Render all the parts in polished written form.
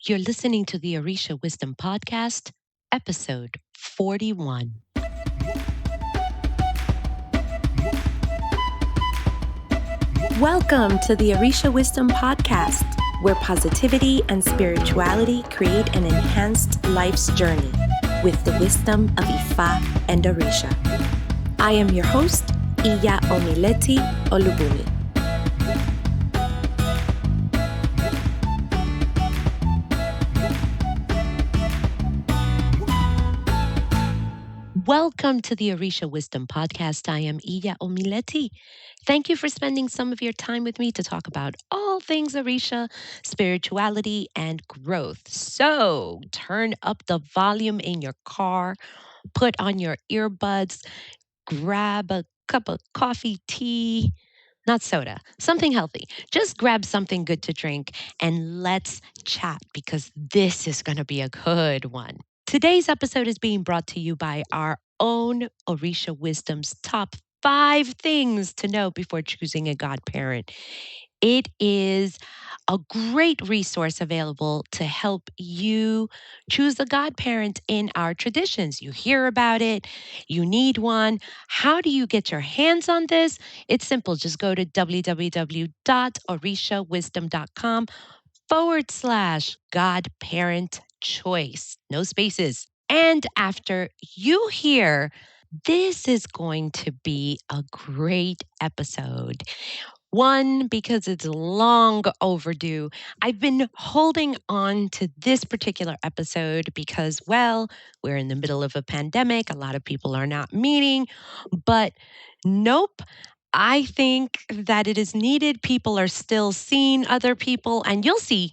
You're listening to the Orisha Wisdom Podcast, episode 41. Welcome to the Orisha Wisdom Podcast, where positivity and spirituality create an enhanced life's journey with the wisdom of Ifa and Orisha. I am your host, Omileti Olubunmi. Welcome to the Orisha Wisdom Podcast. I am Omileti. Thank you for spending some of your time with me to talk about all things Orisha, spirituality, and growth. So turn up the volume in your car, put on your earbuds, grab a cup of coffee, tea, not soda, something healthy. Just grab something good to drink and let's chat because this is going to be a good one. Today's episode is being brought to you by our own Orisha Wisdom's top 5 things to know before choosing a godparent. It is a great resource available to help you choose a godparent in our traditions. You hear about it, you need one. How do you get your hands on this? It's simple. Just go to www.orishawisdom.com/godparent choice. No spaces. And after you hear, this is going to be a great episode. One, because it's long overdue. I've been holding on to this particular episode because, well, we're in the middle of a pandemic. A lot of people are not meeting, but nope. I think that it is needed. People are still seeing other people, and you'll see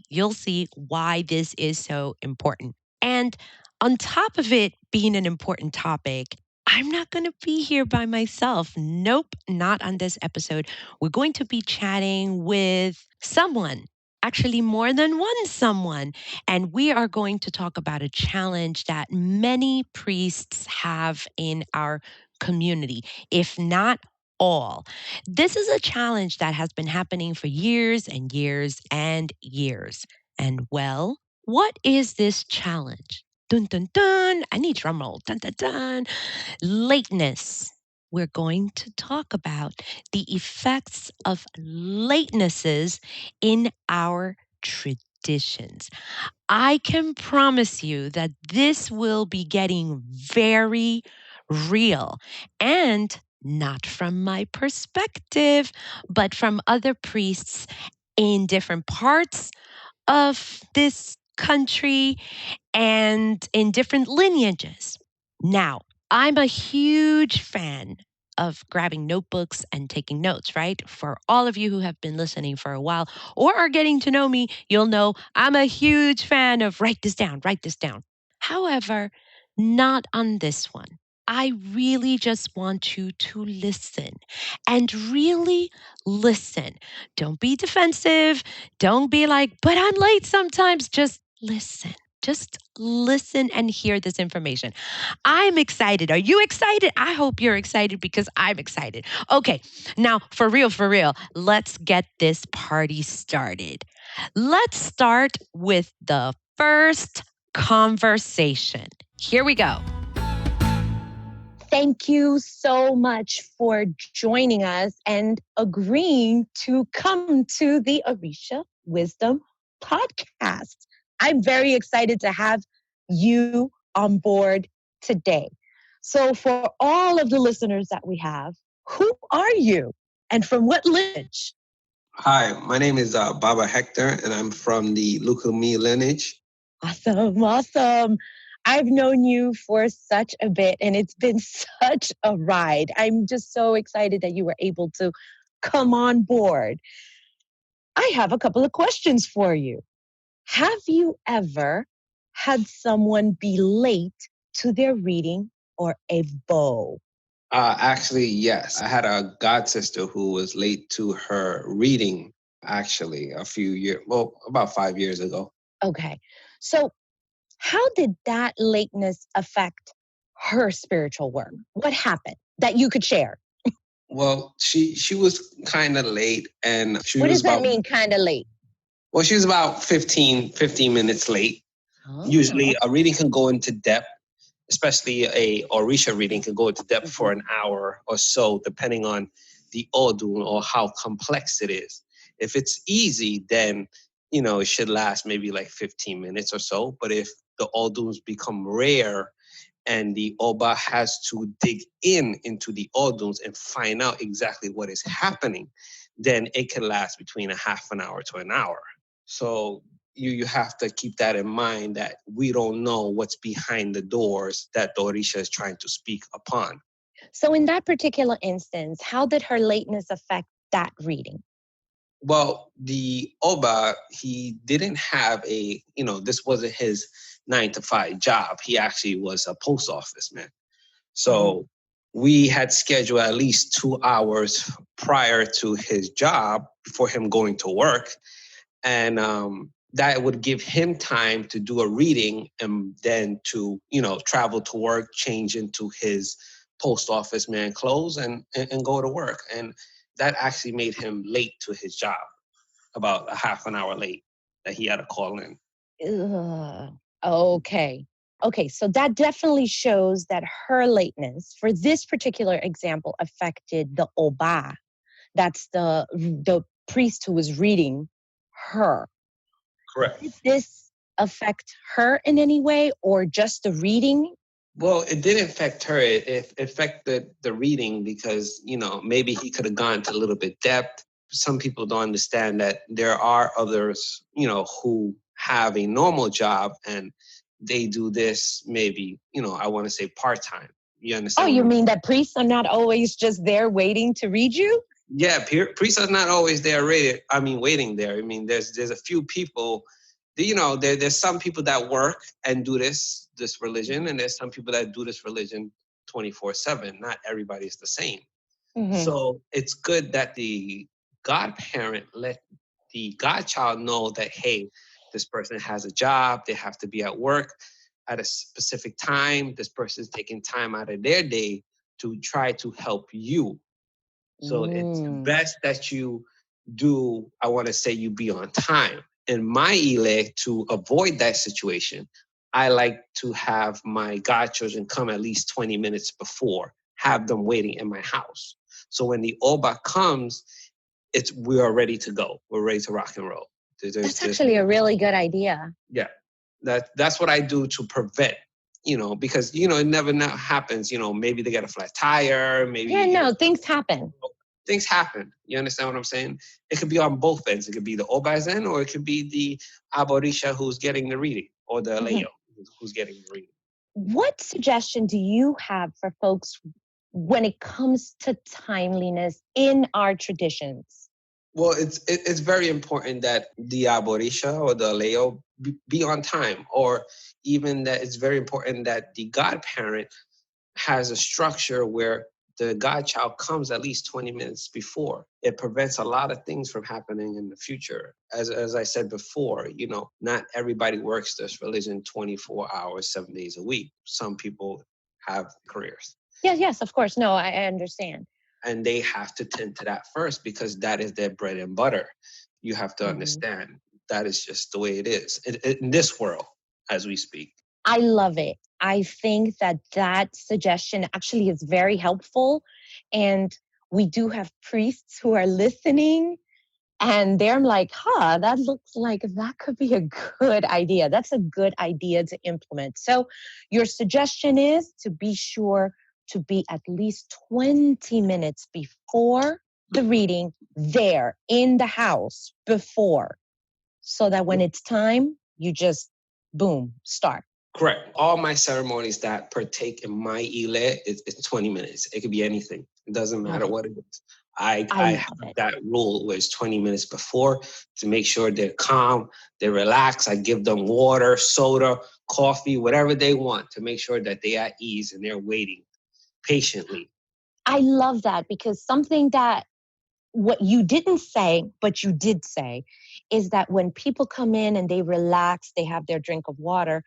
why this is so important. And on top of it being an important topic, I'm not going to be here by myself. Nope, not on this episode. We're going to be chatting with someone, actually more than one someone. And we are going to talk about a challenge that many priests have in our community, if not all. This is a challenge that has been happening for years and years and years. And well, what is this challenge? Dun dun dun. I need drum roll. Dun dun dun. Lateness. We're going to talk about the effects of latenesses in our traditions. I can promise you that this will be getting very real and not from my perspective, but from other priests in different parts of this country and in different lineages. Now, I'm a huge fan of grabbing notebooks and taking notes, right? For all of you who have been listening for a while or are getting to know me, you'll know I'm a huge fan of write this down, write this down. However, not on this one. I really just want you to listen and really listen. Don't be defensive. Don't be like, but I'm late sometimes. Just listen. Just listen and hear this information. I'm excited. Are you excited? I hope you're excited because I'm excited. Okay, now for real, let's get this party started. Let's start with the first conversation. Here we go. Thank you so much for joining us and agreeing to come to the Orisha Wisdom Podcast. I'm very excited to have you on board today. So for all of the listeners that we have, who are you and from what lineage? Hi, my name is Baba Hector, and I'm from the Olubunmi lineage. Awesome. I've known you for such a bit, and it's been such a ride. I'm just so excited that you were able to come on board. I have a couple of questions for you. Have you ever had someone be late to their reading or a bow? Actually, yes. I had a god sister who was late to her reading, actually, about 5 years ago. Okay. So how did that lateness affect her spiritual work? What happened that you could share? Well, she was kind of late, and What does that mean, kind of late? Well, she was about 15 minutes late. Oh, Usually a reading can go into depth, especially a Orisha reading can go into depth for mhm. an hour or so, depending on the Odun or how complex it is. If it's easy, then it should last maybe like 15 minutes or so. But if the Oduns become rare and the Oba has to dig into the Oduns and find out exactly what is happening, then it can last between a half an hour to an hour. So you have to keep that in mind that we don't know what's behind the doors that the Orisha is trying to speak upon. So in that particular instance, how did her lateness affect that reading? Well, the Oba, he didn't have this wasn't his 9 to 5 job. He actually was a post office man. Mhm. So we had scheduled at least 2 hours prior to his job before him going to work. And that would give him time to do a reading and then to travel to work, change into his post office man clothes, and go to work. And that actually made him late to his job, about a half an hour late that he had to call in. Ugh. Okay. Okay, so that definitely shows that her lateness for this particular example affected the Oba. That's the priest who was reading her. Correct. Did this affect her in any way or just the reading? Well, it didn't affect her. It affected the reading because, maybe he could have gone to a little bit depth. Some people don't understand that there are others, who have a normal job and they do this maybe, I want to say part-time. You Oh, understand what you I'm mean saying? that priests are not always just there waiting to read you? Yeah, priests are not always there waiting there. I mean, there's a few people, there's some people that work and do this religion, and there's some people that do this religion 24/7. Not everybody is the same. Mm-hmm. So it's good that the godparent let the godchild know that, hey, this person has a job, they have to be at work at a specific time. This person is taking time out of their day to try to help you. So it's Mm. best that you do, I want to say, you be on time. In my Ile, to avoid that situation, I like to have my godchildren come at least 20 minutes before, have them waiting in my house. So when the Oba comes, we are ready to go. We're ready to rock and roll. That's There's actually a really good idea. yeah. That's what I do to prevent, because it never happens. Maybe they get a flat tire, maybe Yeah, no, things happen. things happen. You understand what I'm saying? It could be on both ends. It could be the Oba's end, or it could be the Aborisha who's getting the reading, or the Mhm. Leo who's getting the reading. What suggestion do you have for folks when it comes to timeliness in our traditions? Well, it's very important that the Aborisha or the Leo be on time, or even that it's very important that the godparent has a structure where the godchild comes at least 20 minutes before. It prevents a lot of things from happening in the future. As I said before, not everybody works this religion 24 hours, 7 days a week. Some people have careers Yes, yes, of course. No, I understand. and they have to tend to that first because that is their bread and butter. You have to Mhm. understand that is just the way it is in this world as we speak. I love it. I think that that suggestion actually is very helpful. And we do have priests who are listening. And they're like, that looks like that could be a good idea. That's a good idea to implement. So, your suggestion is to be sure to be at least 20 minutes before the reading there in the house before, so that when it's time, you just boom, start. Correct. All my ceremonies that partake in my ile is 20 minutes. It could be anything. It doesn't Love matter it. what it is. I I I love have it. that rule where it's 20 minutes before to make sure they're calm, they relax. I give them water, soda, coffee, whatever they want to make sure that they're at ease and they're waiting patiently. I love that because something that what you didn't say, but you did say, is that when people come in and they relax, they have their drink of water,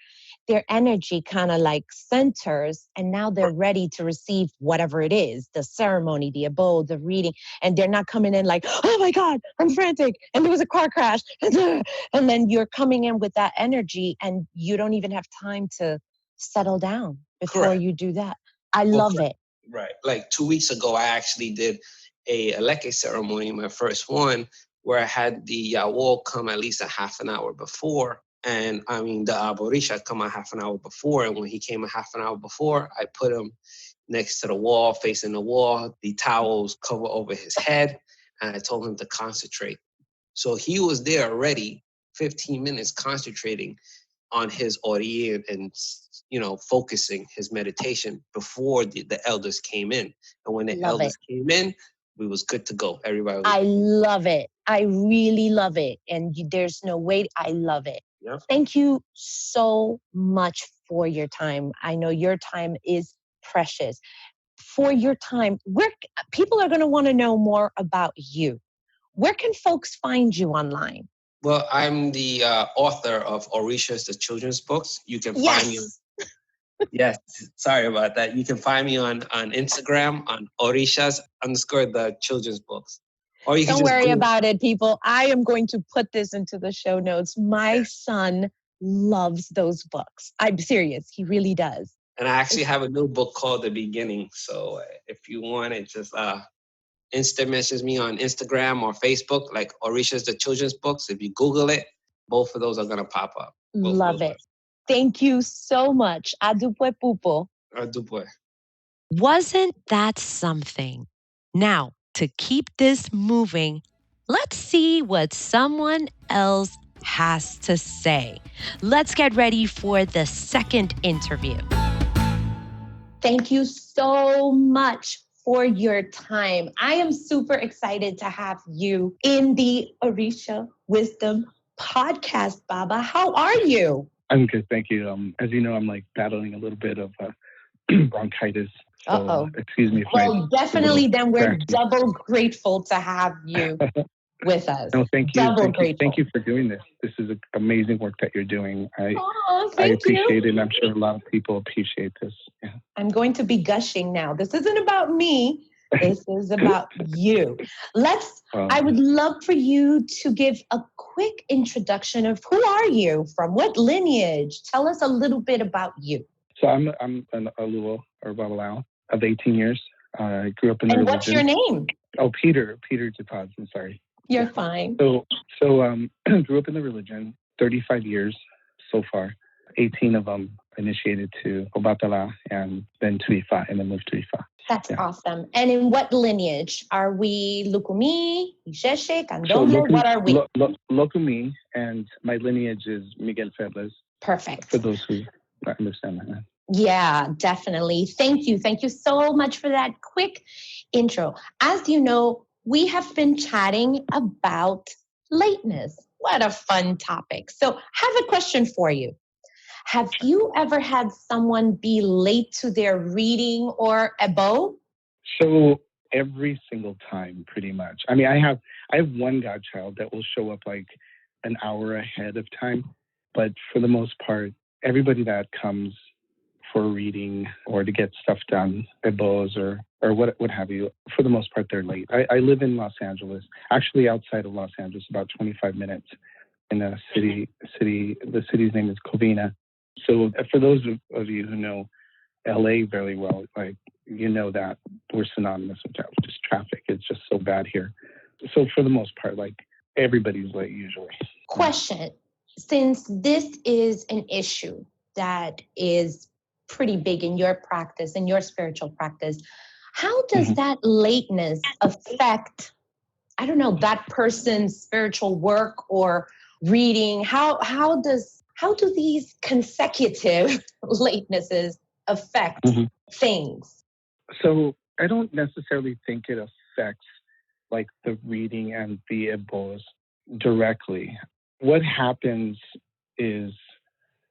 their energy kind of like centers, and now they're ready to receive whatever it is, the ceremony, the abode, the reading, and they're not coming in like, oh my God, I'm frantic, and there was a car crash, and then you're coming in with that energy, and you don't even have time to settle down before Correct. you do that. I Well, love it. Right. Like 2 weeks ago, I actually did a Aleke ceremony, my first one, where I had the Yawol come at least a half an hour before. And I mean, the Orisha come a half an hour before. And when he came a half an hour before, I put him next to the wall, facing the wall, the towels cover over his head. And I told him to concentrate. So he was there already 15 minutes concentrating on his audio and focusing his meditation before the elders came in. And when the Love elders it. came in, we was good to go. Everybody was I good. love it. I really love it. And there's no way. I love it. Yep. Thank you so much for your time. I know your time is precious. For your time, where people are going to want to know more about you. Where can folks find you online? Well, I'm the author of Orisha's the children's books. You can find me. Yes. Yes, sorry about that. You can find me on Instagram on Orishas _ the children's books. Or you can Don't just worry Google. about it, people. I am going to put this into the show notes. My son loves those books. I'm serious. He really does. And I actually have a new book called The Beginning. So if you want it, just Insta message me on Instagram or Facebook, like Orisha's the children's books. If you Google it, both of those are going to pop up. Love it. Thank you so much. Adupe pupo. Adupe. Wasn't that something? Now, to keep this moving, let's see what someone else has to say. Let's get ready for the second interview. Thank you so much for your time. I am super excited to have you in the Orisha Wisdom Podcast, Baba. How are you? I'm good, thank you. As you know, I'm like battling a little bit of bronchitis. So, excuse me. Well, definitely then we're double grateful to have you with us. No, thank you. Double Thank grateful. you. Thank you for doing this. This is amazing work that you're doing. I thank appreciate you. it, and I'm sure a lot of people appreciate this. Yeah. I'm going to be gushing now. This isn't about me. This is about you. I would love for you to give a quick introduction of who are you, from what lineage? Tell us a little bit about you. So I'm an Aluo or Babalao of 18 years. I grew up in the religion. And religion. what's your name? Oh, Peter Dupaz. I'm sorry. You're fine. So grew up in the religion, 35 years so far. 18 of them initiated to Obatala and then to Ifa, and then moved to Ifa. That's awesome. And in what lineage? Are we Lukumi, Ixeshe, Candomblé? What are we? Lukumi, and my lineage is Miguel Febles. Perfect. For those who understand that. Yeah, definitely. Thank you. Thank you so much for that quick intro. As you know, we have been chatting about lateness. What a fun topic. So I have a question for you. Have you ever had someone be late to their reading or abo? So every single time, pretty much. I mean, I have one godchild that will show up like an hour ahead of time, but for the most part, everybody that comes for a reading or to get stuff done, ebos or what have you, for the most part, they're late. I live in Los Angeles, actually outside of Los Angeles, about 25 minutes in a city. The city's name is Covina. So for those of you who know LA very well, like, you know that we're synonymous with just traffic. It's just so bad here. So for the most part, like, everybody's late usually. Question. Since this is an issue that is pretty big in your practice, in your spiritual practice, how does that lateness affect, I don't know, that person's spiritual work or reading? How do these consecutive latenesses affect things? So I don't necessarily think it affects like the reading and the ebos directly. What happens is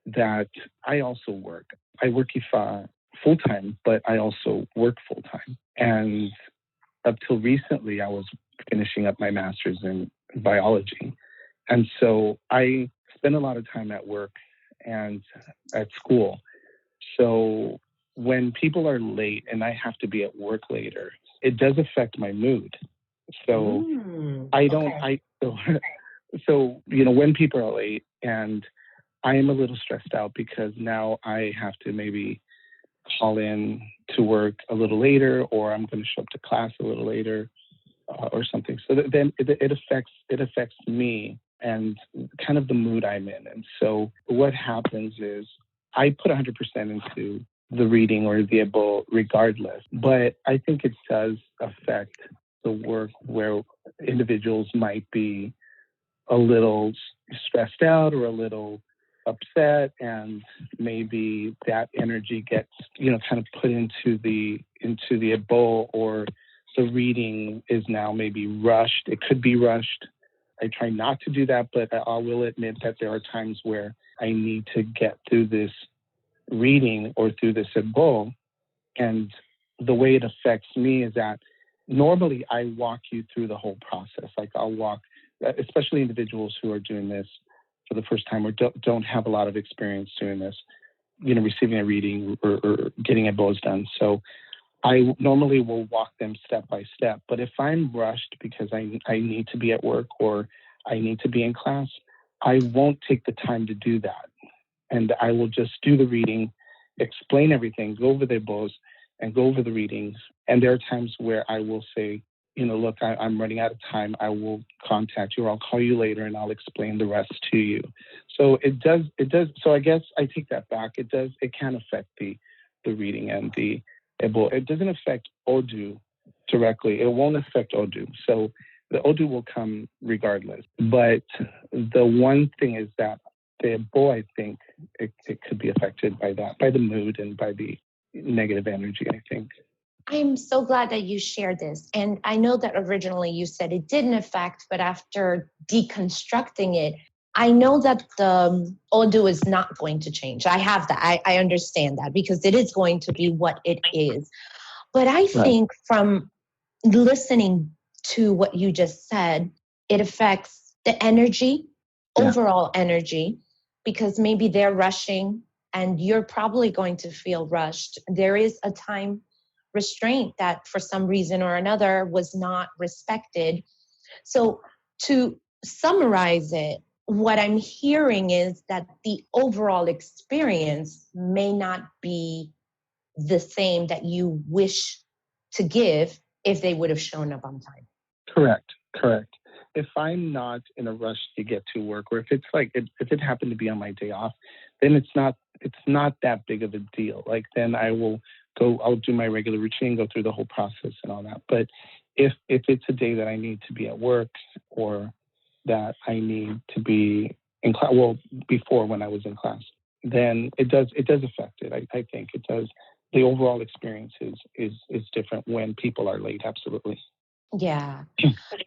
that I also work. I work Ifa full-time, but I also work full-time. And up till recently, I was finishing up my master's in biology. And so I spend a lot of time at work and at school. So when people are late and I have to be at work later, it does affect my mood. So I don't, okay. so, when people are late and I am a little stressed out because now I have to maybe call in to work a little later, or I'm going to show up to class a little later, or something. So then it affects me and kind of the mood I'm in. And so what happens is I put 100% into the reading or the able regardless, but I think it does affect the work where individuals might be a little stressed out or a little upset, and maybe that energy gets kind of put into the bowl, or the reading is now maybe rushed. It could be rushed. I try not to do that, but I will admit that there are times where I need to get through this reading or through this bowl. And the way it affects me is that normally I walk you through the whole process. Like I'll walk, especially individuals who are doing this for the first time or don't have a lot of experience doing this, receiving a reading or getting a bows done. So I normally will walk them step by step. But if I'm rushed because I need to be at work or I need to be in class, I won't take the time to do that. And I will just do the reading, explain everything, go over the bows and go over the readings. And there are times where I will say, look, I'm running out of time. I will contact you or I'll call you later and I'll explain the rest to you. So it does. So I guess I take that back. It can affect the reading and the able. It doesn't affect Odu directly. It won't affect Odu. So the Odu will come regardless. But the one thing is that the able, I think it could be affected by that, by the mood and by the negative energy, I think. I'm so glad that you shared this. And I know that originally you said it didn't affect, but after deconstructing it, I know that the Odu is not going to change. I have that. I understand that because it is going to be what it is. But I think from listening to what you just said, it affects the energy, overall energy, because maybe they're rushing and you're probably going to feel rushed. There is a time restraint that for some reason or another was not respected. So to summarize it, what I'm hearing is that the overall experience may not be the same that you wish to give if they would have shown up on time. Correct. If I'm not in a rush to get to work, or if it's like if it happened to be on my day off, then it's not that big of a deal. Like then I'll do my regular routine, go through the whole process and all that. But if it's a day that I need to be at work or that I need to be in class, well, before when I was in class, then it does affect it. I think it does. The overall experience is different when people are late. Absolutely. Yeah.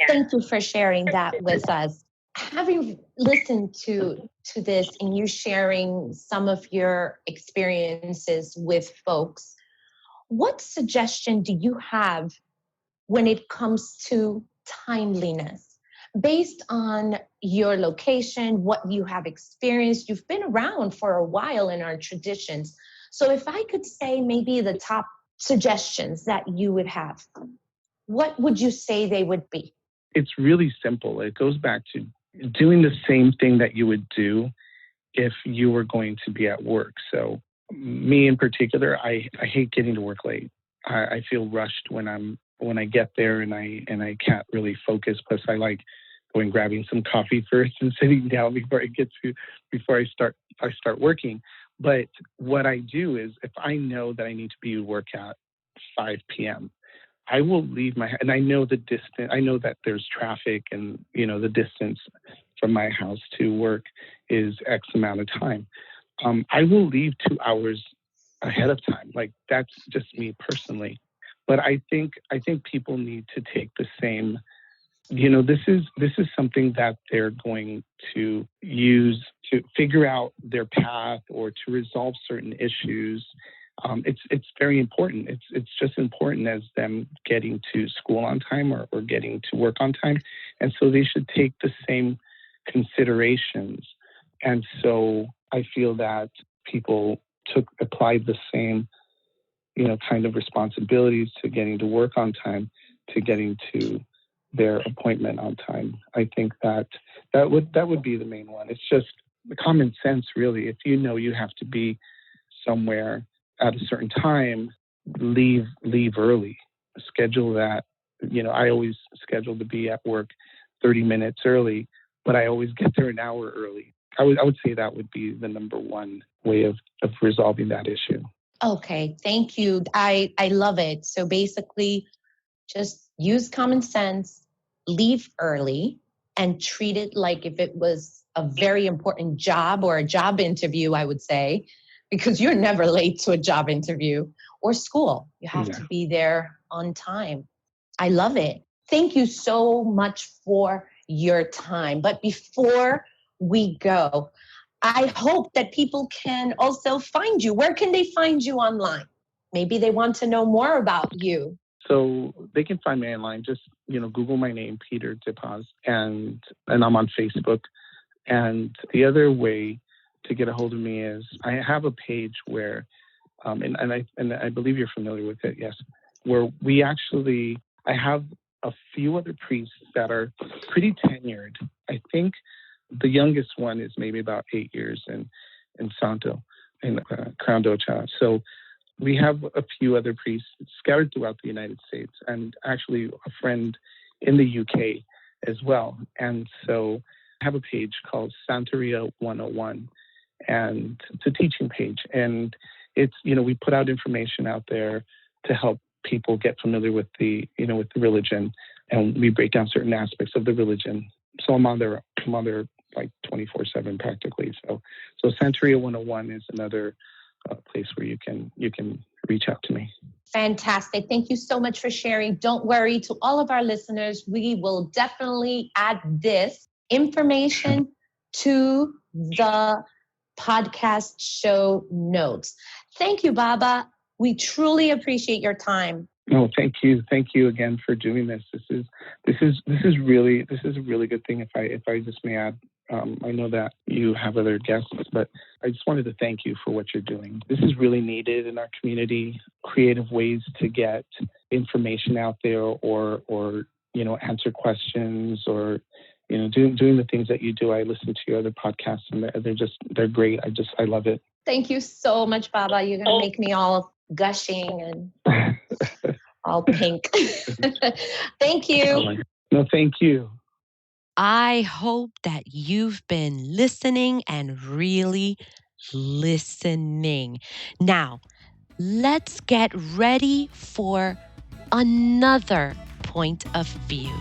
Thank you for sharing that with us. Having listened to this and you sharing some of your experiences with folks, what suggestion do you have when it comes to timeliness? Based on your location, what you have experienced, you've been around for a while in our traditions. So if I could say maybe the top suggestions that you would have, what would you say they would be? It's really simple. It goes back to doing the same thing that you would do if you were going to be at work. So me in particular, I hate getting to work late. I feel rushed when I get there and I can't really focus. Plus I like grabbing some coffee first and sitting down before I start working. But what I do is if I know that I need to be at work at 5 p.m., I will leave and I know the distance. I know that there's traffic and, the distance from my house to work is X amount of time. I will leave 2 hours ahead of time. Like that's just me personally. But I think people need to take the same, this is something that they're going to use to figure out their path or to resolve certain issues. It's very important. It's just important as them getting to school on time or getting to work on time. And so they should take the same considerations. And so I feel that people applied the same, kind of responsibilities to getting to work on time, to getting to their appointment on time. I think that would be the main one. It's just the common sense, really. If you have to be somewhere at a certain time, leave early. Schedule that. I always schedule to be at work 30 minutes early, but I always get there an hour early. I would say that would be the number one way of resolving that issue. Okay, thank you. I love it. So basically, just use common sense, leave early, and treat it like if it was a very important job or a job interview, I would say, because you're never late to a job interview or school. You have to be there on time. I love it. Thank you so much for your time. But before we go, I hope that people can also find you. Where can they find you online? Maybe they want to know more about you. So they can find me online. Just, Google my name, Peter DePaz, and I'm on Facebook. And the other way to get a hold of me is I have a page where, and I believe you're familiar with it, yes, where I have a few other priests that are pretty tenured. I think the youngest one is maybe about 8 years in Santo, in Crown Docha. So we have a few other priests scattered throughout the United States, and actually a friend in the UK as well. And so I have a page called Santeria 101, and it's a teaching page. And it's, we put out information out there to help people get familiar with the religion, and we break down certain aspects of the religion. So I'm on there like 24/7 practically. So Santeria 101 is another place where you can reach out to me. Fantastic. Thank you so much for sharing. Don't worry, to all of our listeners, we will definitely add this information to the podcast show notes. Thank you, Baba. We truly appreciate your time. No, thank you. Thank you again for doing this. This is a really good thing. If I just may add, I know that you have other guests, but I just wanted to thank you for what you're doing. This is really needed in our community. Creative ways to get information out there, or answer questions, or doing the things that you do. I listen to your other podcasts, and they're great. I love it. Thank you so much, Baba. You're gonna make me all gushing and all pink. Thank you. No, thank you. I hope that you've been listening and really listening. Now, let's get ready for another point of view.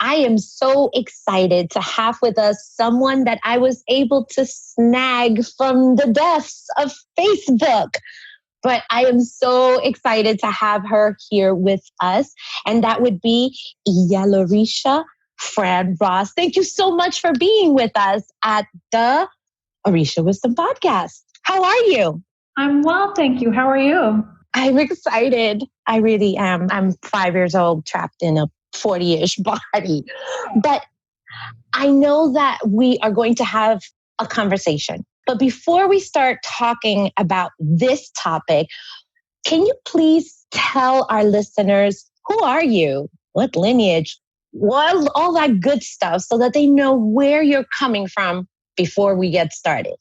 I am so excited to have with us someone that I was able to snag from the depths of Facebook. But I am so excited to have her here with us. And that would be Orisha Fran Ross. Thank you so much for being with us at the Orisha Wisdom Podcast. How are you? I'm well, thank you. How are you? I'm excited. I really am. I'm 5 years old, trapped in a 40-ish body. But I know that we are going to have a conversation. But before we start talking about this topic, can you please tell our listeners, who are you? What lineage? What, all that good stuff, so that they know where you're coming from before we get started.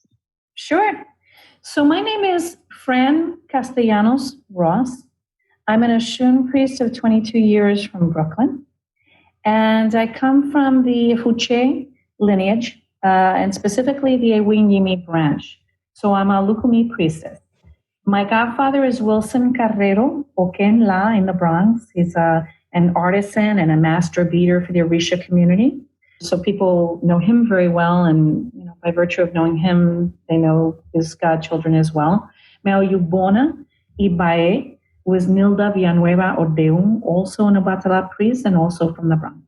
Sure. So my name is Fran Castellanos Ross. I'm an Oshun priest of 22 years from Brooklyn. And I come from the Fuche lineage, and specifically the Ewinyimi branch. So I'm a Lukumi priestess. My godfather is Wilson Carrero Okenla in the Bronx. He's an artisan and a master beater for the Orisha community. So people know him very well, and by virtue of knowing him, they know his godchildren as well. Meo Yubona Ibae was Nilda Villanueva Odeum, also an Obatala priest and also from the Bronx.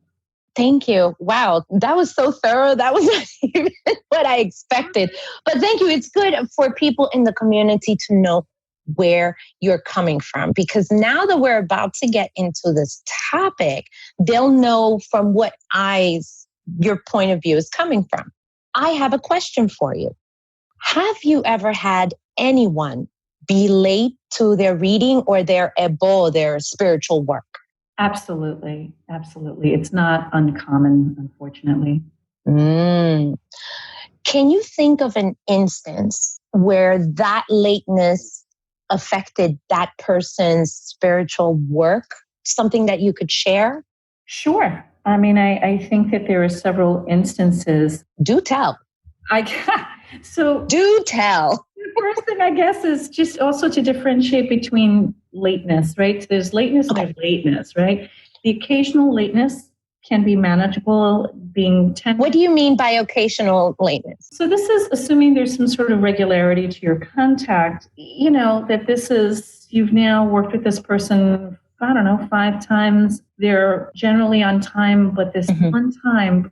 Thank you. Wow, that was so thorough. That was not even what I expected. But thank you. It's good for people in the community to know where you're coming from, because now that we're about to get into this topic, they'll know from what eyes your point of view is coming from. I have a question for you. Have you ever had anyone be late to their reading or their ebo, their spiritual work? Absolutely. Absolutely. It's not uncommon, unfortunately. Can you think of an instance where that lateness affected that person's spiritual work? Something that you could share? Sure. I mean, I think that there are several instances. Do tell. Do tell. The first thing, I guess, is just also to differentiate between lateness, right? So there's lateness and there's lateness, right? The occasional lateness can be manageable, being 10 What do you mean by occasional lateness? So this is assuming there's some sort of regularity to your contact, that this is, you've now worked with this person, I don't know, 5 times. They're generally on time, but this one time,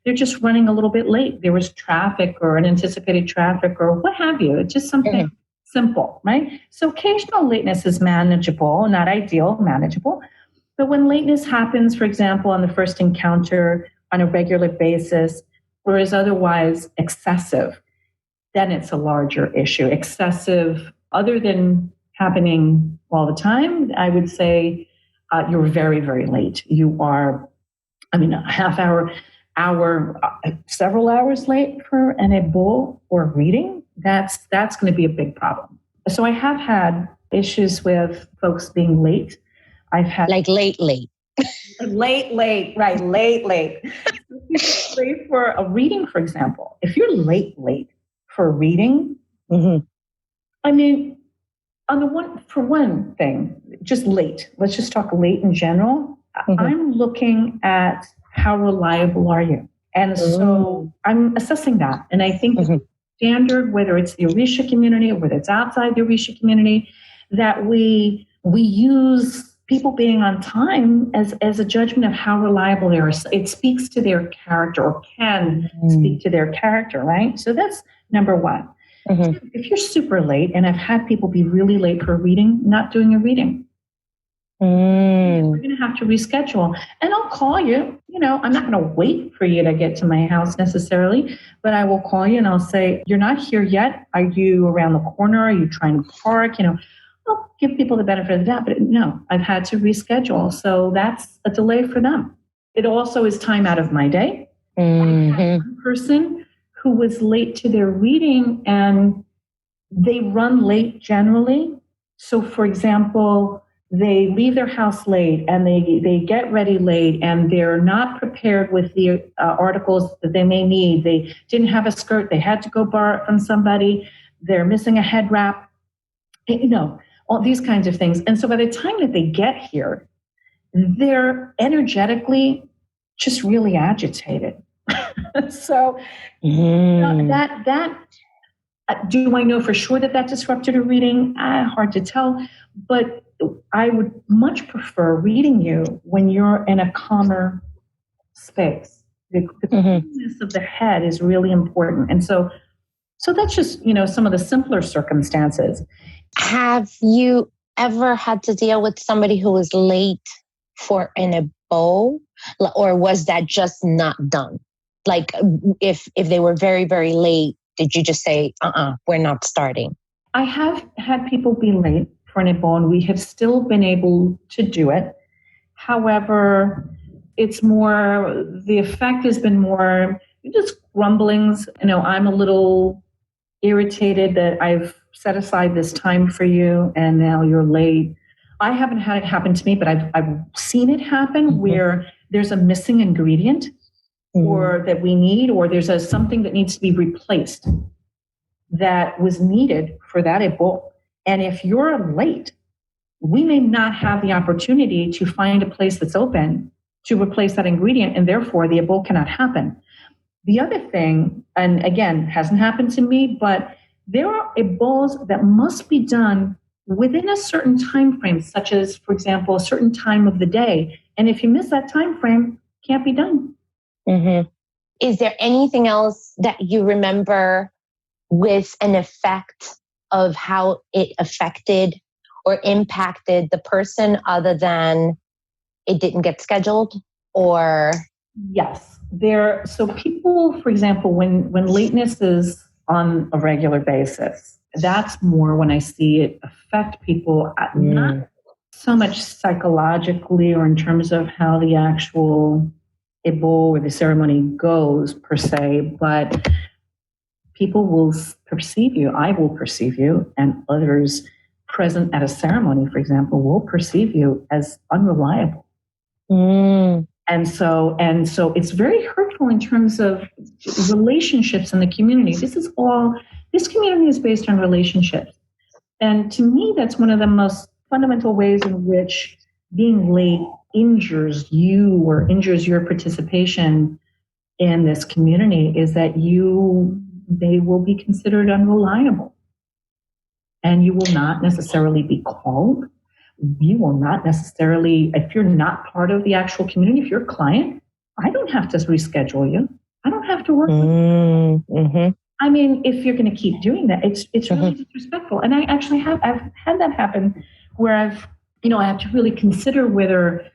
they're just running a little bit late. There was traffic or unanticipated traffic or what have you. It's just something simple, right? So occasional lateness is manageable, not ideal, manageable. But when lateness happens, for example, on the first encounter on a regular basis, or is otherwise excessive, then it's a larger issue. Excessive, other than happening all the time, I would say you're very, very late. You are, a half hour, several hours late for an ebo or reading. That's going to be a big problem. So I have had issues with folks being late. I've had late. Late, right? Late. Late for a reading, for example. If you're late for a reading, I mean, for one thing, just late. Let's just talk late in general. I'm looking at how reliable are you, and so I'm assessing that. And I think the standard, whether it's the Orisha community or whether it's outside the Orisha community, that we use people being on time as a judgment of how reliable they are. It speaks to their character, or can speak to their character, right? So that's number one. If you're super late, and I've had people be really late for a reading, not doing a reading, we're going to have to reschedule. And I'll call you. I'm not going to wait for you to get to my house necessarily, but I will call you and I'll say, you're not here yet. Are you around the corner? Are you trying to park? I'll give people the benefit of the doubt, but no, I've had to reschedule. So that's a delay for them. It also is time out of my day. I had one person who was late to their reading, and they run late generally. So for example, they leave their house late and they get ready late, and they're not prepared with the articles that they may need. They didn't have a skirt. They had to go borrow it from somebody. They're missing a head wrap. All these kinds of things. And so by the time that they get here, they're energetically just really agitated. So that do I know for sure that disrupted a reading? Hard to tell, but I would much prefer reading you when you're in a calmer space. The calmness of the head is really important. And so that's just, some of the simpler circumstances. Have you ever had to deal with somebody who was late for an ebo, or was that just not done? Like if they were very, very late, did you just say, we're not starting? I have had people be late for an ebo, and we have still been able to do it. However, it's more, the effect has been more just grumblings. I'm a little irritated that I've set aside this time for you and now you're late. I haven't had it happen to me, but I've seen it happen where there's a missing ingredient or that we need, or there's something that needs to be replaced that was needed for that ebo. And if you're late, we may not have the opportunity to find a place that's open to replace that ingredient, and therefore the ebo cannot happen. The other thing, and again, hasn't happened to me, but there are ebos that must be done within a certain time frame, such as, for example, a certain time of the day. And if you miss that time frame, it can't be done. Is there anything else that you remember with an effect of how it affected or impacted the person other than it didn't get scheduled? Or Yes. So people, for example, when lateness is on a regular basis, that's more when I see it affect people, not so much psychologically or in terms of how the actual Ibo or the ceremony goes per se, but people will perceive you, I will perceive you, and others present at a ceremony, for example, will perceive you as unreliable. And so it's very hurtful in terms of relationships in the community. This community is based on relationships. And to me, that's one of the most fundamental ways in which being late injures you or injures your participation in this community is that they will be considered unreliable. And you will not necessarily be called. You will not necessarily, if you're not part of the actual community, if you're a client, I don't have to reschedule you. I don't have to work with you. I mean, if you're going to keep doing that, it's really disrespectful. And I've had that happen where I have to really consider whether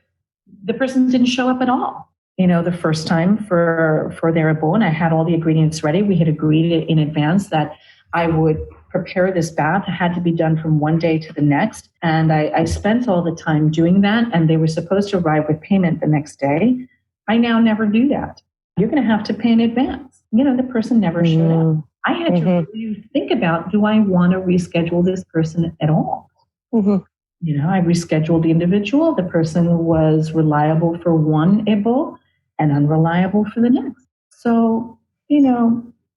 the person didn't show up at all. The first time for their abo, and I had all the ingredients ready. We had agreed in advance that I would prepare this bath. It had to be done from one day to the next. And I spent all the time doing that, and they were supposed to arrive with payment the next day. I now never do that. You're going to have to pay in advance. The person never showed up. I had to really think about, do I want to reschedule this person at all? I rescheduled the individual. The person was reliable for one Ibo and unreliable for the next. So,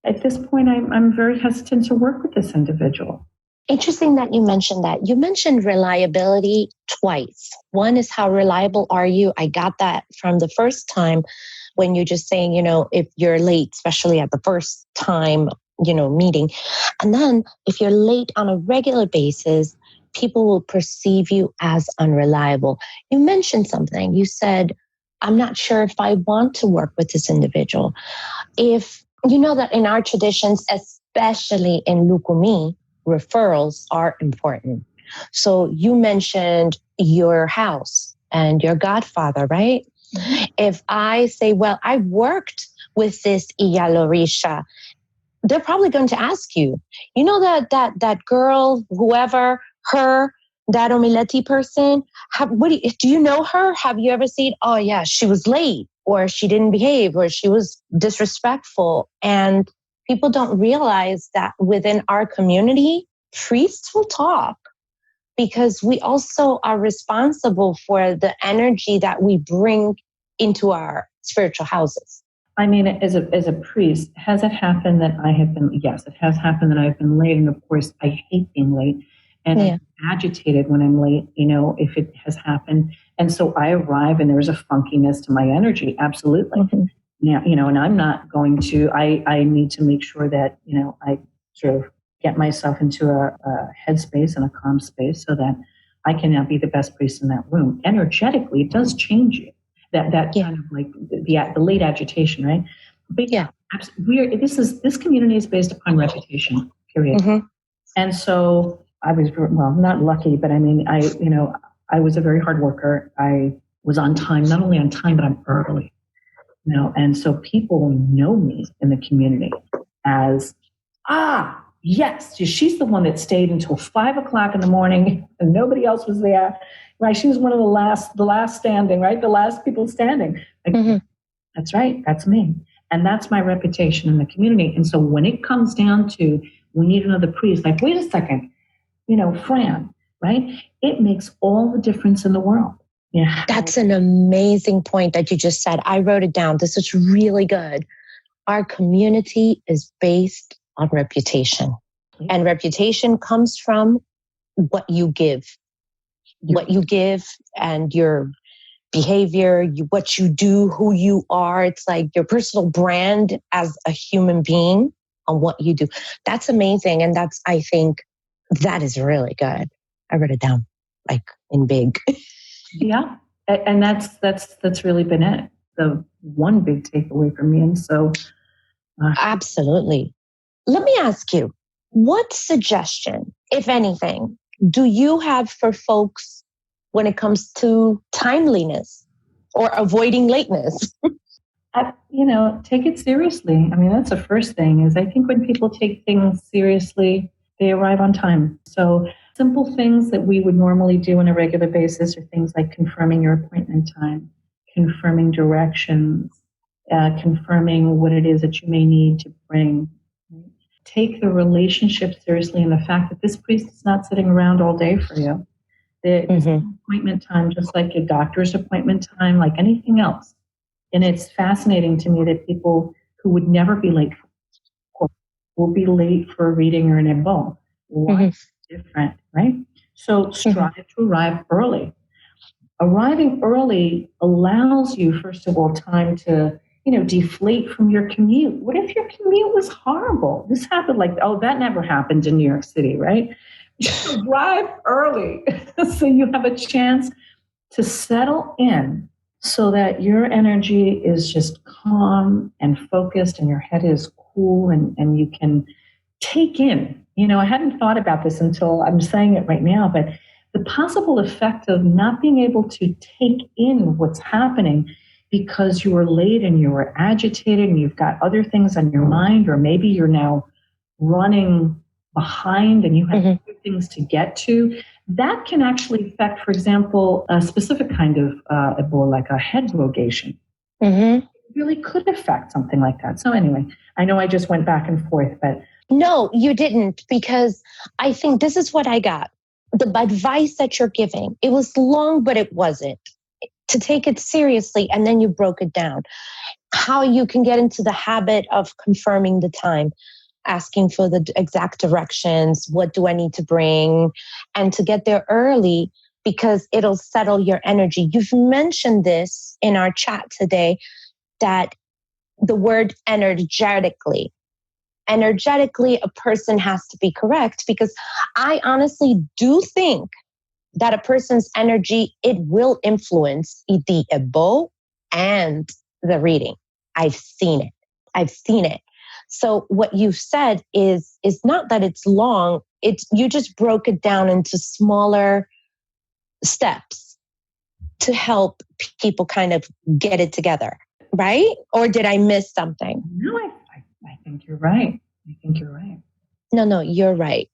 at this point, I'm very hesitant to work with this individual. Interesting that you mentioned that. You mentioned reliability twice. One is how reliable are you? I got that from the first time when you're just saying, if you're late, especially at the first time, meeting. And then if you're late on a regular basis, people will perceive you as unreliable. You mentioned something. You said, I'm not sure if I want to work with this individual. If you know that in our traditions, especially in Lukumi, referrals are important. So you mentioned your house and your godfather, right? If I say, well, I worked with this Orisha, they're probably going to ask you, that girl, whoever, her, that Omileti person, do you know her? Have you ever seen, oh yeah, she was late, or she didn't behave, or she was disrespectful? And people don't realize that within our community, priests will talk, because we also are responsible for the energy that we bring into our spiritual houses. I mean, as a priest, has it happened that I have been, yes, it has happened that I've been late. And of course, I hate being late. And I'm agitated when I'm late, if it has happened. And so I arrive and there's a funkiness to my energy. Absolutely. Now, and I'm not going to, I need to make sure that, I sort of get myself into a headspace and a calm space so that I can now be the best priest in that room. Energetically, it does change you. That kind of like the late agitation, right? But this community is based upon reputation, period. And so I was, not lucky, but I mean, I was a very hard worker. I was on time, not only on time, but I'm early. And so people know me in the community as, yes, she's the one that stayed until 5 o'clock in the morning and nobody else was there. Right? She was one of the last standing, right? The last people standing. That's right. That's me. And that's my reputation in the community. And so when it comes down to, we need another priest, like, wait a second, Fran, right? It makes all the difference in the world. Yeah. That's an amazing point that you just said. I wrote it down. This is really good. Our community is based on reputation. And reputation comes from what you give. What you give and your behavior, what you do, who you are. It's like your personal brand as a human being on what you do. That's amazing. And I think that is really good. I wrote it down like in big. Yeah. And that's really been it. The one big takeaway for me. And so. Absolutely. Let me ask you, what suggestion, if anything, do you have for folks when it comes to timeliness or avoiding lateness? take it seriously. I mean, that's the first thing is I think when people take things seriously, they arrive on time. So simple things that we would normally do on a regular basis are things like confirming your appointment time, confirming directions, confirming what it is that you may need to bring. Take the relationship seriously and the fact that this priest is not sitting around all day for you. It's an appointment time, just like your doctor's appointment time, like anything else. And it's fascinating to me that people who would never be late for will be late for a reading or an ebo. Why is it different, right? So strive to arrive early. Arriving early allows you, first of all, time to, deflate from your commute. What if your commute was horrible? This happened that never happened in New York City, right? Arrive early so you have a chance to settle in so that your energy is just calm and focused and your head is cool and you can take in. I hadn't thought about this until I'm saying it right now, but the possible effect of not being able to take in what's happening because you were late and you were agitated and you've got other things on your mind, or maybe you're now running behind and you have other things to get to, that can actually affect, for example, a specific kind of Ebola, like a head rogation. It really could affect something like that. So anyway, I know I just went back and forth, but... No, you didn't, because I think this is what I got. The advice that you're giving, it was long, but it wasn't. To take it seriously, and then you broke it down. How you can get into the habit of confirming the time, asking for the exact directions, what do I need to bring, and to get there early because it'll settle your energy. You've mentioned this in our chat today, that the word energetically, a person has to be correct, because I honestly do think that a person's energy, it will influence the ebo and the reading. I've seen it. So what you've said is not that it's long, you just broke it down into smaller steps to help people kind of get it together, right? Or did I miss something? No, I think you're right. No, you're right.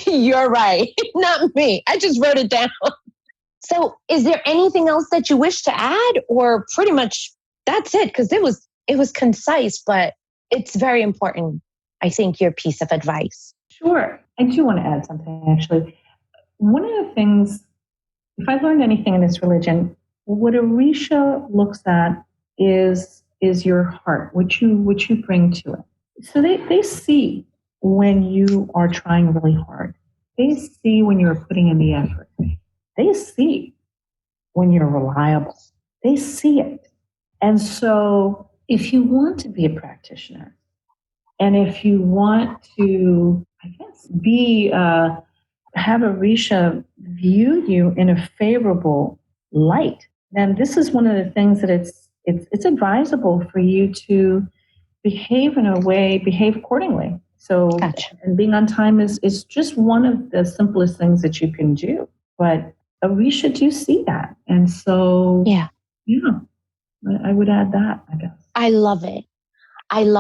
You're right. Not me. I just wrote it down. So is there anything else that you wish to add, or pretty much that's it? Because it was concise, but it's very important. I think your piece of advice. Sure. I do want to add something, actually. One of the things, if I learned anything in this religion, what Orisha looks at is your heart, which you bring to it. So they see when you are trying really hard. They see when you're putting in the effort. They see when you're reliable. They see it. And so if you want to be a practitioner, and if you want to, I guess, have Orisha view you in a favorable light, then this is one of the things that it's advisable for you to behave accordingly. So, gotcha. And being on time is just one of the simplest things that you can do. But Orisha do see that. And so, yeah, I would add that, I guess. I love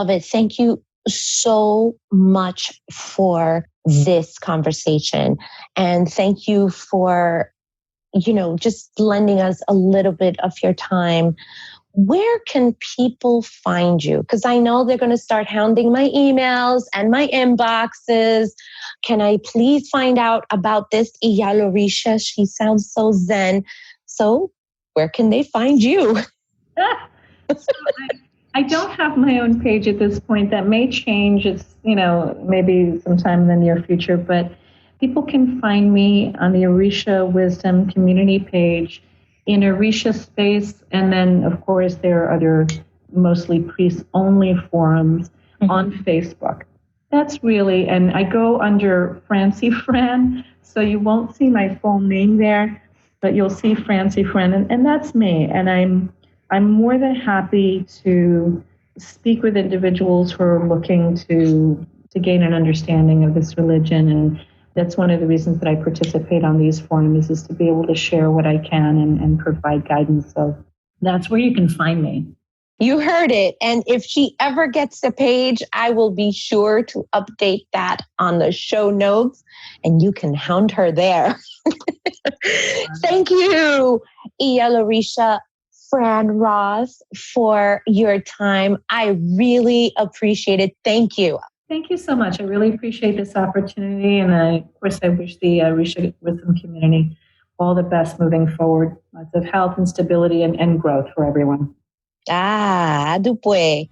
it. Thank you so much for this conversation. And thank you for, just lending us a little bit of your time. Where can people find you? Because I know they're going to start hounding my emails and my inboxes. Can I please find out about this Iyal Orisha? She sounds so zen. So where can they find you? I don't have my own page at this point. That may change. It's, maybe sometime in the near future. But people can find me on the Orisha Wisdom community page in Orisha space. And then, of course, there are other mostly priest-only forums on Facebook. That's really, and I go under Francie Fran, so you won't see my full name there, but you'll see Francie Fran, and that's me. And I'm more than happy to speak with individuals who are looking to gain an understanding of this religion. And that's one of the reasons that I participate on these forums, is to be able to share what I can and provide guidance of That's where you can find me. You heard it. And if she ever gets the page, I will be sure to update that on the show notes and you can hound her there. Thank you, Orisha Fran Ross, for your time. I really appreciate it. Thank you. Thank you so much. I really appreciate this opportunity. And of course, I wish the Orisha Wisdom community all the best moving forward. Lots of health and stability and growth for everyone. Adupe.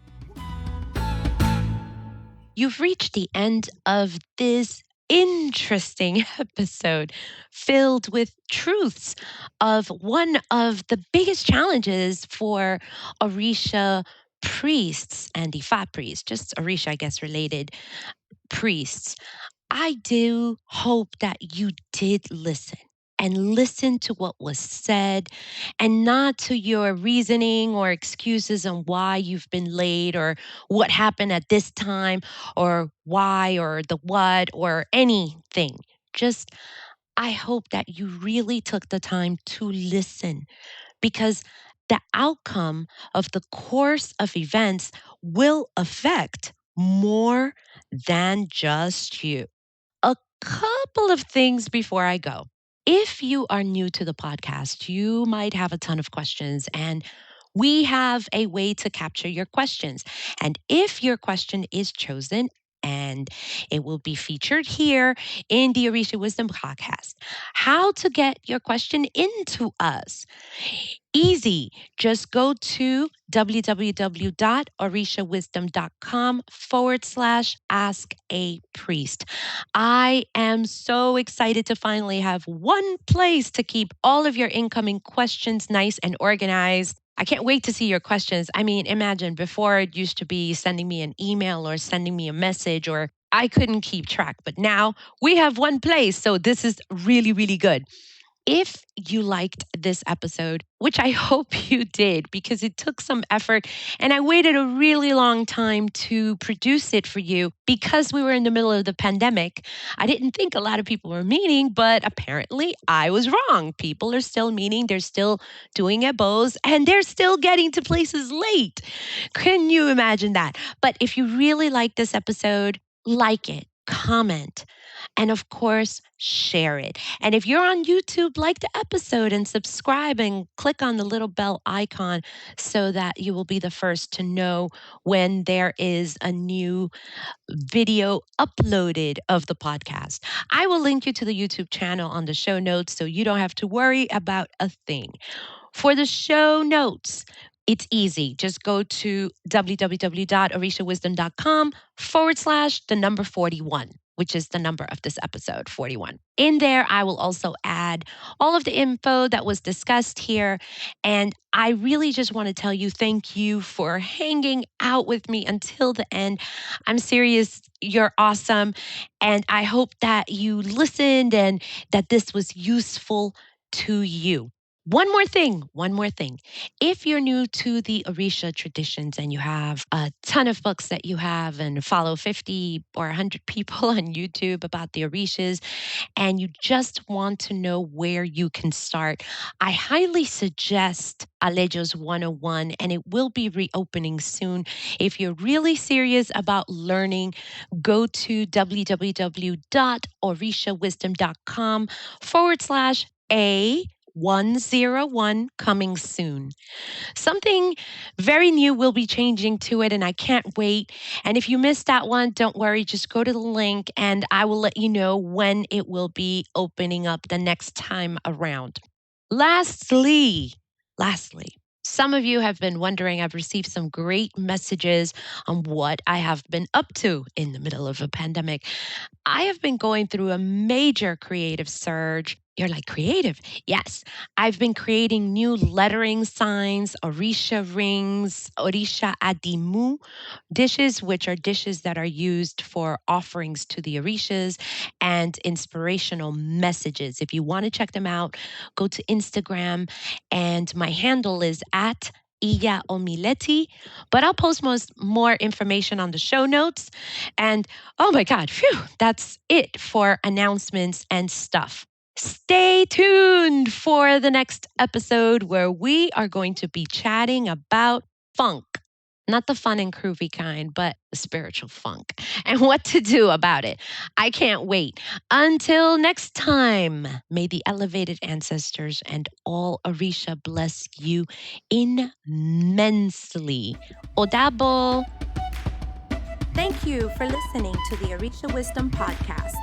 You've reached the end of this interesting episode filled with truths of one of the biggest challenges for Orisha priests and Ifa priests, just Orisha, I guess, related priests. I do hope that you did listen and listen to what was said and not to your reasoning or excuses on why you've been late or what happened at this time or why or the what or anything. Just, I hope that you really took the time to listen because the outcome of the course of events will affect more than just you. A couple of things before I go. If you are new to the podcast, you might have a ton of questions, and we have a way to capture your questions. And if your question is chosen, and it will be featured here in the Orisha Wisdom podcast. How to get your question into us? Easy. Just go to www.orishawisdom.com/ask a priest. I am so excited to finally have one place to keep all of your incoming questions nice and organized. I can't wait to see your questions. I mean, imagine before it used to be sending me an email or sending me a message, or I couldn't keep track. But now we have one place. So this is really, really good. If you liked this episode, which I hope you did because it took some effort and I waited a really long time to produce it for you because we were in the middle of the pandemic. I didn't think a lot of people were meeting, but apparently I was wrong. People are still meeting, they're still doing ebos, and they're still getting to places late. Can you imagine that? But if you really like this episode, like it, comment, and of course, share it. And if you're on YouTube, like the episode and subscribe and click on the little bell icon so that you will be the first to know when there is a new video uploaded of the podcast. I will link you to the YouTube channel on the show notes so you don't have to worry about a thing. For the show notes, it's easy. Just go to www.orishawisdom.com/the number 41, which is the number of this episode, 41. In there, I will also add all of the info that was discussed here. And I really just want to tell you thank you for hanging out with me until the end. I'm serious. You're awesome. And I hope that you listened and that this was useful to you. One more thing. If you're new to the Orisha traditions and you have a ton of books that you have and follow 50 or 100 people on YouTube about the Orishas, and you just want to know where you can start, I highly suggest Alejos 101, and it will be reopening soon. If you're really serious about learning, go to www.orishawisdom.com/A101 coming soon. Something very new will be changing to it, and I can't wait. And if you missed that one, don't worry. Just go to the link, and I will let you know when it will be opening up the next time around. Lastly, some of you have been wondering, I've received some great messages on what I have been up to in the middle of a pandemic. I have been going through a major creative surge. You're like, creative? Yes. I've been creating new lettering signs, Orisha rings, Orisha Adimu dishes, which are dishes that are used for offerings to the Orishas and inspirational messages. If you want to check them out, go to Instagram, and my handle is at Iya Omileti, but I'll post more information on the show notes. And oh my God, phew, that's it for announcements and stuff. Stay tuned for the next episode where we are going to be chatting about funk. Not the fun and groovy kind, but the spiritual funk and what to do about it. I can't wait. Until next time, may the elevated ancestors and all Orisha bless you immensely. Odabo. Thank you for listening to the Orisha Wisdom Podcast.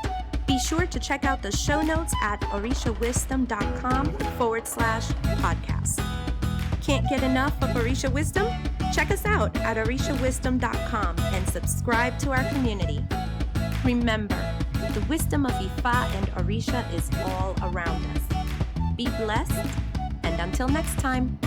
Be sure to check out the show notes at orishawisdom.com/podcast. Can't get enough of Orisha Wisdom? Check us out at orishawisdom.com and subscribe to our community. Remember, the wisdom of Ifa and Orisha is all around us. Be blessed, and until next time.